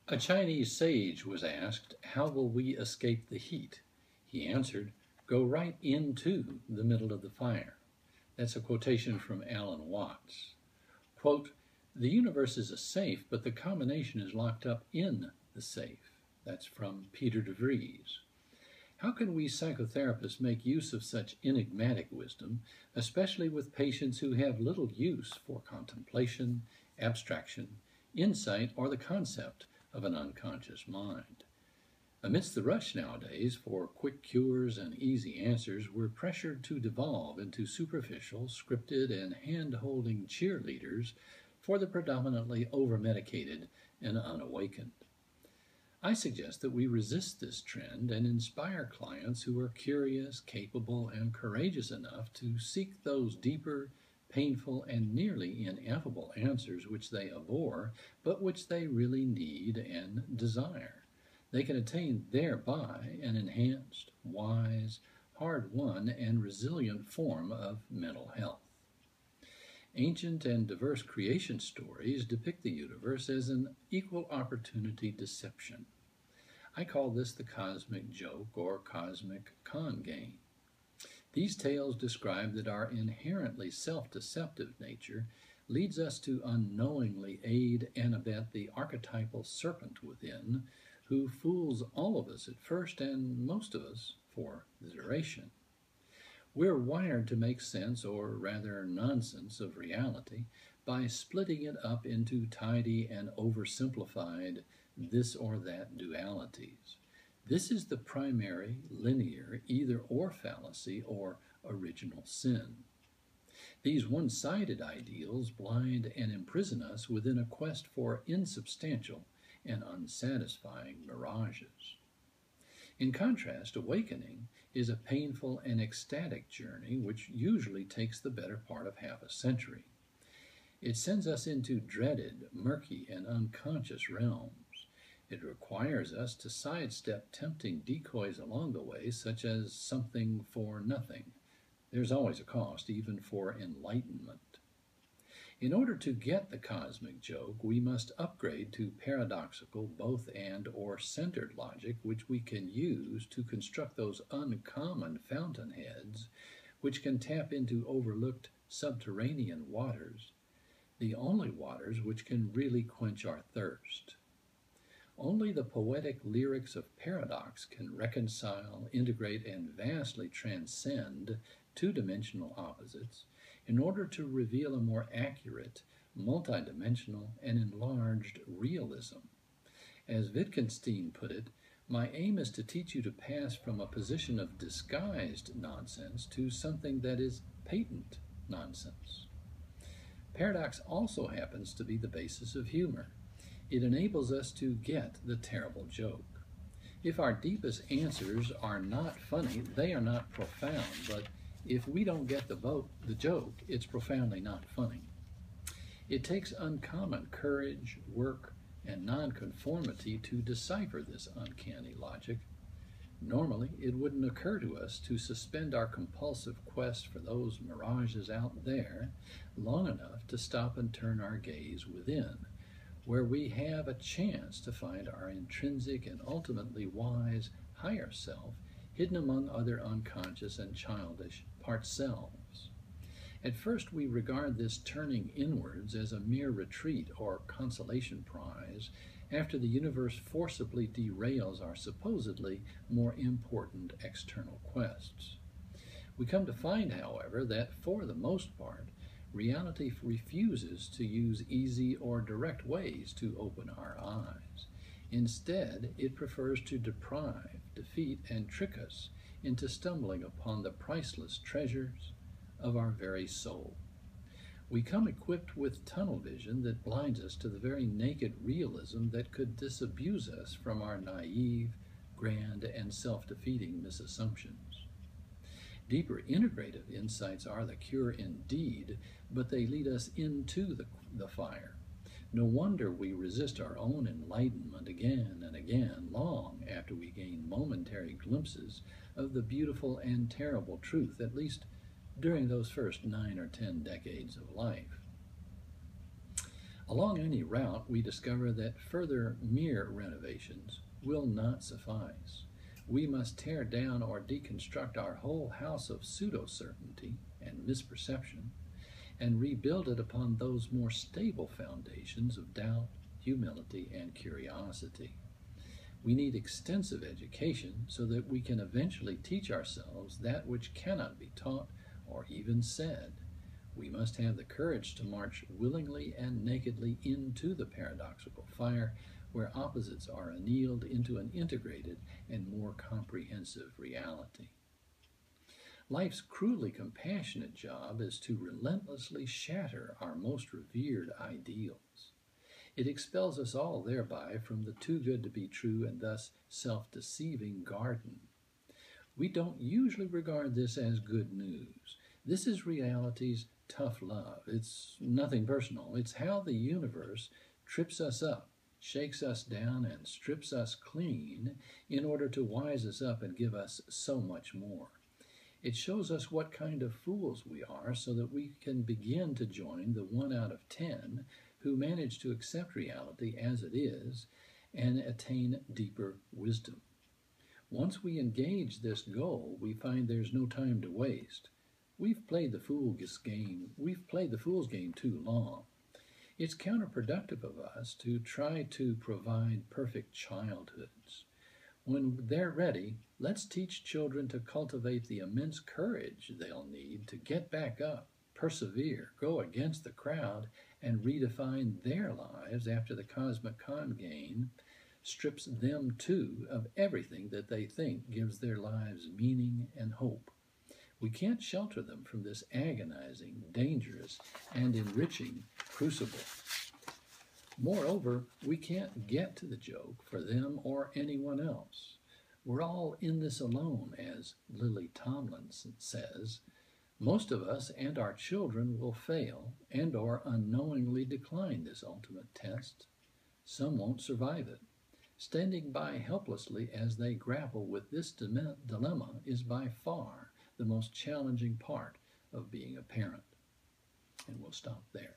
A Chinese sage was asked, "How will we escape the heat?" He answered, "Go right into the middle of the fire." That's a quotation from Alan Watts. Quote, "The universe is a safe, but the combination is locked up in the safe." That's from Peter de Vries. How can we psychotherapists make use of such enigmatic wisdom, especially with patients who have little use for contemplation, abstraction, insight, or the concept of an unconscious mind? Amidst the rush nowadays for quick cures and easy answers, we're pressured to devolve into superficial, scripted, and hand-holding cheerleaders for the predominantly over-medicated and unawakened. I suggest that we resist this trend and inspire clients who are curious, capable, and courageous enough to seek those deeper, painful, and nearly ineffable answers which they abhor, but which they really need and desire. They can attain thereby an enhanced, wise, hard-won, and resilient form of mental health. Ancient and diverse creation stories depict the universe as an equal opportunity deception. I call this the cosmic joke or cosmic con game. These tales describe that our inherently self-deceptive nature leads us to unknowingly aid and abet the archetypal serpent within, who fools all of us at first and most of us for the duration. We're wired to make sense, or rather nonsense, of reality by splitting it up into tidy and oversimplified this or that dualities. This is the primary, linear, either-or fallacy or original sin. These one-sided ideals blind and imprison us within a quest for insubstantial and unsatisfying mirages. In contrast, awakening is a painful and ecstatic journey which usually takes the better part of half a century. It sends us into dreaded, murky, and unconscious realms. It requires us to sidestep tempting decoys along the way, such as something for nothing. There's always a cost, even for enlightenment. In order to get the cosmic joke, we must upgrade to paradoxical, both and or centered logic, which we can use to construct those uncommon fountainheads which can tap into overlooked subterranean waters, the only waters which can really quench our thirst. Only the poetic lyrics of paradox can reconcile, integrate, and vastly transcend two-dimensional opposites in order to reveal a more accurate, multidimensional, and enlarged realism. As Wittgenstein put it, my aim is to teach you to pass from a position of disguised nonsense to something that is patent nonsense. Paradox also happens to be the basis of humor. It enables us to get the terrible joke. If our deepest answers are not funny, they are not profound, but if we don't get the joke, it's profoundly not funny. It takes uncommon courage, work, and nonconformity to decipher this uncanny logic. Normally, it wouldn't occur to us to suspend our compulsive quest for those mirages out there long enough to stop and turn our gaze within, where we have a chance to find our intrinsic and ultimately wise higher self hidden among other unconscious and childish part selves. At first, we regard this turning inwards as a mere retreat or consolation prize after the universe forcibly derails our supposedly more important external quests. We come to find, however, that for the most part, reality refuses to use easy or direct ways to open our eyes. Instead, it prefers to deprive, defeat, and trick us into stumbling upon the priceless treasures of our very soul. We come equipped with tunnel vision that blinds us to the very naked realism that could disabuse us from our naive, grand, and self-defeating misassumptions. Deeper integrative insights are the cure indeed, but they lead us into the fire. No wonder we resist our own enlightenment again and again, long after we gain momentary glimpses of the beautiful and terrible truth, at least during those first 9 or 10 decades of life. Along any route, we discover that further mere renovations will not suffice. We must tear down or deconstruct our whole house of pseudo-certainty and misperception and rebuild it upon those more stable foundations of doubt, humility, and curiosity. We need extensive education so that we can eventually teach ourselves that which cannot be taught or even said. We must have the courage to march willingly and nakedly into the paradoxical fire where opposites are annealed into an integrated and more comprehensive reality. Life's cruelly compassionate job is to relentlessly shatter our most revered ideals. It expels us all thereby from the too good to be true and thus self-deceiving garden. We don't usually regard this as good news. This is reality's tough love. It's nothing personal. It's how the universe trips us up, shakes us down, and strips us clean in order to wise us up and give us so much more. It shows us what kind of fools we are so that we can begin to join the 1 out of 10 who manage to accept reality as it is and attain deeper wisdom. Once we engage this goal, we find there's no time to waste. We've played the fool's game too long. It's counterproductive of us to try to provide perfect childhoods. When they're ready, let's teach children to cultivate the immense courage they'll need to get back up, persevere, go against the crowd, and redefine their lives after the cosmic con game strips them too of everything that they think gives their lives meaning and hope. We can't shelter them from this agonizing, dangerous, and enriching crucible. Moreover, we can't get to the joke for them or anyone else. We're all in this alone, as Lily Tomlinson says. Most of us and our children will fail and or unknowingly decline this ultimate test. Some won't survive it. Standing by helplessly as they grapple with this dilemma is by far the most challenging part of being a parent. And we'll stop there.